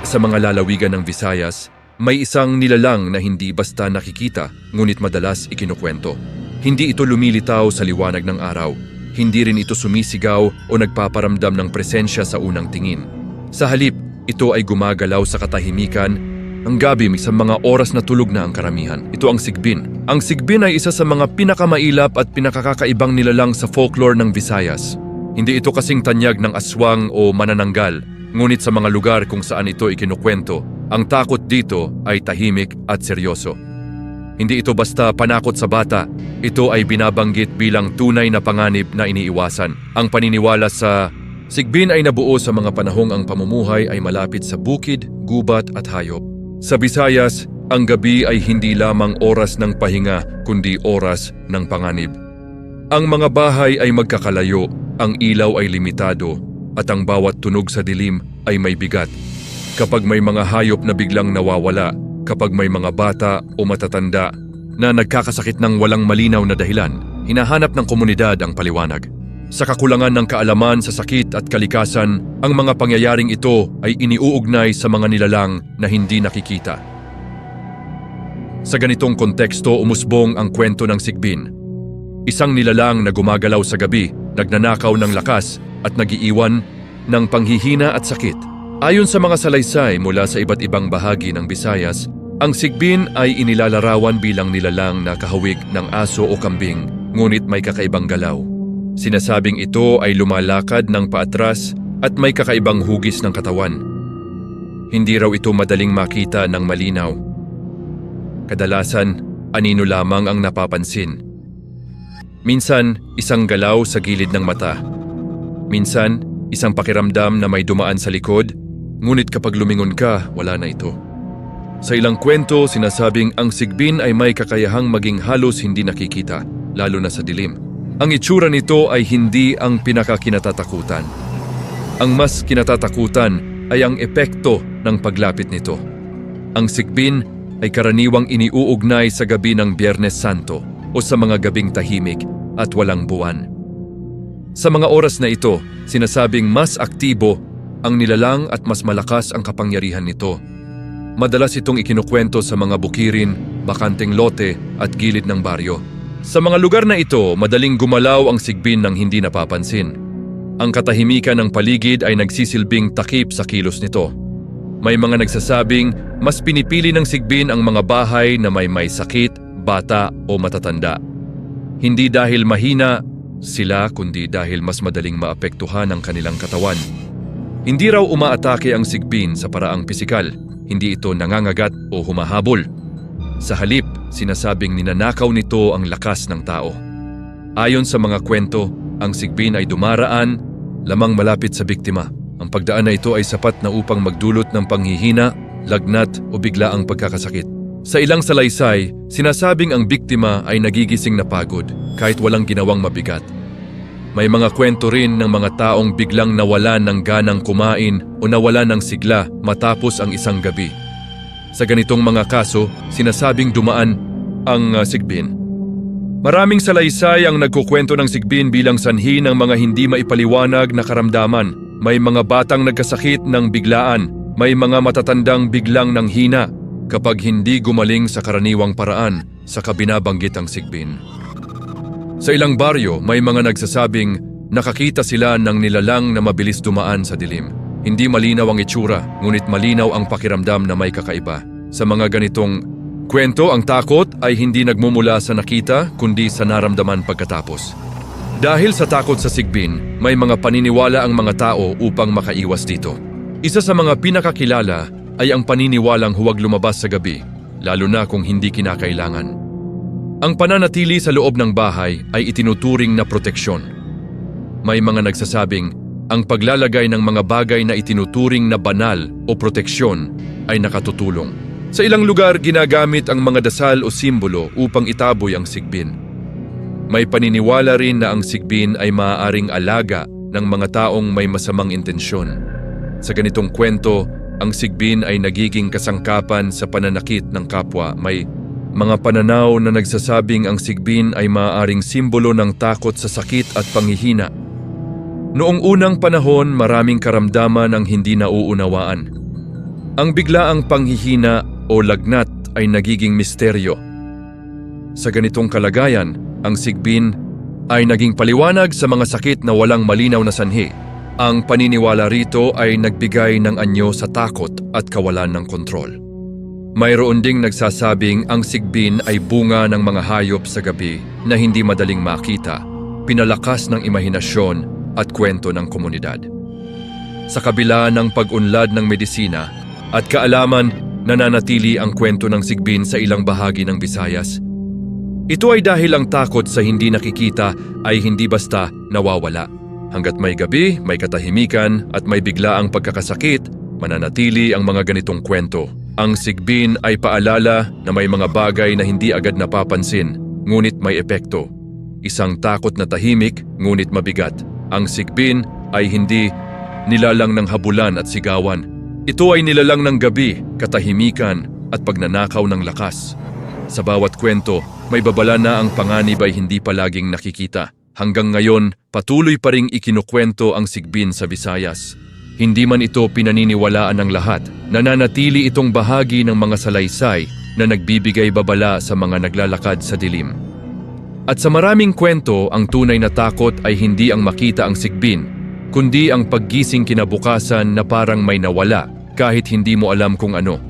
Sa mga lalawigan ng Visayas, may isang nilalang na hindi basta nakikita, ngunit madalas ikinukwento. Hindi ito lumilitaw sa liwanag ng araw. Hindi rin ito sumisigaw o nagpaparamdam ng presensya sa unang tingin. Sa halip, ito ay gumagalaw sa katahimikan ng gabi sa mga oras na tulog na ang karamihan. Ito ang sigbin. Ang sigbin ay isa sa mga pinakamailap at pinakakakaibang nilalang sa folklore ng Visayas. Hindi ito kasing tanyag ng aswang o manananggal, ngunit sa mga lugar kung saan ito ikinukwento, ang takot dito ay tahimik at seryoso. Hindi ito basta panakot sa bata, ito ay binabanggit bilang tunay na panganib na iniiwasan. Ang paniniwala sa sigbin ay nabuo sa mga panahong ang pamumuhay ay malapit sa bukid, gubat at hayop. Sa Visayas, ang gabi ay hindi lamang oras ng pahinga kundi oras ng panganib. Ang mga bahay ay magkakalayo, ang ilaw ay limitado, at ang bawat tunog sa dilim ay may bigat. Kapag may mga hayop na biglang nawawala, kapag may mga bata o matatanda na nagkakasakit ng walang malinaw na dahilan, hinahanap ng komunidad ang paliwanag. Sa kakulangan ng kaalaman sa sakit at kalikasan, ang mga pangyayaring ito ay iniuugnay sa mga nilalang na hindi nakikita. Sa ganitong konteksto umusbong ang kwento ng sigbin. Isang nilalang na gumagalaw sa gabi, nagnanakaw ng lakas at nagiiwan ng panghihina at sakit. Ayon sa mga salaysay mula sa iba't ibang bahagi ng Visayas, ang sigbin ay inilalarawan bilang nilalang na kahawig ng aso o kambing, ngunit may kakaibang galaw. Sinasabing ito ay lumalakad ng paatras at may kakaibang hugis ng katawan. Hindi raw ito madaling makita ng malinaw. Kadalasan, anino lamang ang napapansin. Minsan, isang galaw sa gilid ng mata. Minsan, isang pakiramdam na may dumaan sa likod, ngunit kapag lumingon ka, wala na ito. Sa ilang kwento, sinasabing ang sigbin ay may kakayahang maging halos hindi nakikita, lalo na sa dilim. Ang itsura nito ay hindi ang pinakakinatatakutan. Ang mas kinatatakutan ay ang epekto ng paglapit nito. Ang sigbin ay karaniwang iniuugnay sa gabi ng Biyernes Santo o sa mga gabing tahimik at walang buwan. Sa mga oras na ito, sinasabing mas aktibo ang nilalang at mas malakas ang kapangyarihan nito. Madalas itong ikinukwento sa mga bukirin, bakanteng lote at gilid ng baryo. Sa mga lugar na ito, madaling gumalaw ang sigbin ng hindi napapansin. Ang katahimikan ng paligid ay nagsisilbing takip sa kilos nito. May mga nagsasabing mas pinipili ng sigbin ang mga bahay na may sakit, bata o matatanda. Hindi dahil mahina sila kundi dahil mas madaling maapektuhan ang kanilang katawan. Hindi raw umaatake ang sigbin sa paraang pisikal, hindi ito nangangagat o humahabol. Sa halip, sinasabing ninanakaw nito ang lakas ng tao. Ayon sa mga kwento, ang sigbin ay dumaraan lamang malapit sa biktima. Ang pagdaan na ito ay sapat na upang magdulot ng panghihina, lagnat o biglaang pagkakasakit. Sa ilang salaysay, sinasabing ang biktima ay nagigising na pagod kahit walang ginawang mabigat. May mga kwento rin ng mga taong biglang nawalan ng ganang kumain o nawalan ng sigla matapos ang isang gabi. Sa ganitong mga kaso, sinasabing dumaan ang sigbin. Maraming salaysay ang nagkukwento ng sigbin bilang sanhi ng mga hindi maipaliwanag na karamdaman. May mga batang nagkasakit ng biglaan, may mga matatandang biglang nanghina kapag hindi gumaling sa karaniwang paraan sa binabanggit ang sigbin. Sa ilang baryo, may mga nagsasabing nakakita sila ng nilalang na mabilis dumaan sa dilim. Hindi malinaw ang itsura, ngunit malinaw ang pakiramdam na may kakaiba. Sa mga ganitong kwento, ang takot ay hindi nagmumula sa nakita, kundi sa naramdaman pagkatapos. Dahil sa takot sa sigbin, may mga paniniwala ang mga tao upang makaiwas dito. Isa sa mga pinakakilala ay ang paniniwalang huwag lumabas sa gabi, lalo na kung hindi kinakailangan. Ang pananatili sa loob ng bahay ay itinuturing na proteksyon. May mga nagsasabing, ang paglalagay ng mga bagay na itinuturing na banal o proteksyon ay nakatutulong. Sa ilang lugar, ginagamit ang mga dasal o simbolo upang itaboy ang sigbin. May paniniwala rin na ang sigbin ay maaaring alaga ng mga taong may masamang intensyon. Sa ganitong kwento, ang sigbin ay nagiging kasangkapan sa pananakit ng kapwa. May mga pananaw na nagsasabing ang sigbin ay maaaring simbolo ng takot sa sakit at panghihina. Noong unang panahon, maraming karamdaman ang hindi nauunawaan. Ang biglaang panghihina o lagnat ay nagiging misteryo. Sa ganitong kalagayan, ang sigbin ay naging paliwanag sa mga sakit na walang malinaw na sanhi. Ang paniniwala rito ay nagbigay ng anyo sa takot at kawalan ng kontrol. Mayroon ding nagsasabing ang sigbin ay bunga ng mga hayop sa gabi na hindi madaling makita, pinalakas ng imahinasyon at kwento ng komunidad. Sa kabila ng pag-unlad ng medisina at kaalaman, nananatili ang kwento ng sigbin sa ilang bahagi ng Visayas. Ito ay dahil ang takot sa hindi nakikita ay hindi basta nawawala. Hanggat may gabi, may katahimikan at may biglaang pagkakasakit, mananatili ang mga ganitong kwento. Ang sigbin ay paalala na may mga bagay na hindi agad napapansin, ngunit may epekto. Isang takot na tahimik, ngunit mabigat. Ang sigbin ay hindi nilalang ng habulan at sigawan. Ito ay nilalang ng gabi, katahimikan at pagnanakaw ng lakas. Sa bawat kwento, may babala na ang panganib ay hindi palaging nakikita. Hanggang ngayon, patuloy pa ring ikinukwento ang sigbin sa Visayas. Hindi man ito pinaniniwalaan ng lahat, nananatili itong bahagi ng mga salaysay na nagbibigay babala sa mga naglalakad sa dilim. At sa maraming kwento, ang tunay na takot ay hindi ang makita ang sigbin, kundi ang paggising kinabukasan na parang may nawala kahit hindi mo alam kung ano.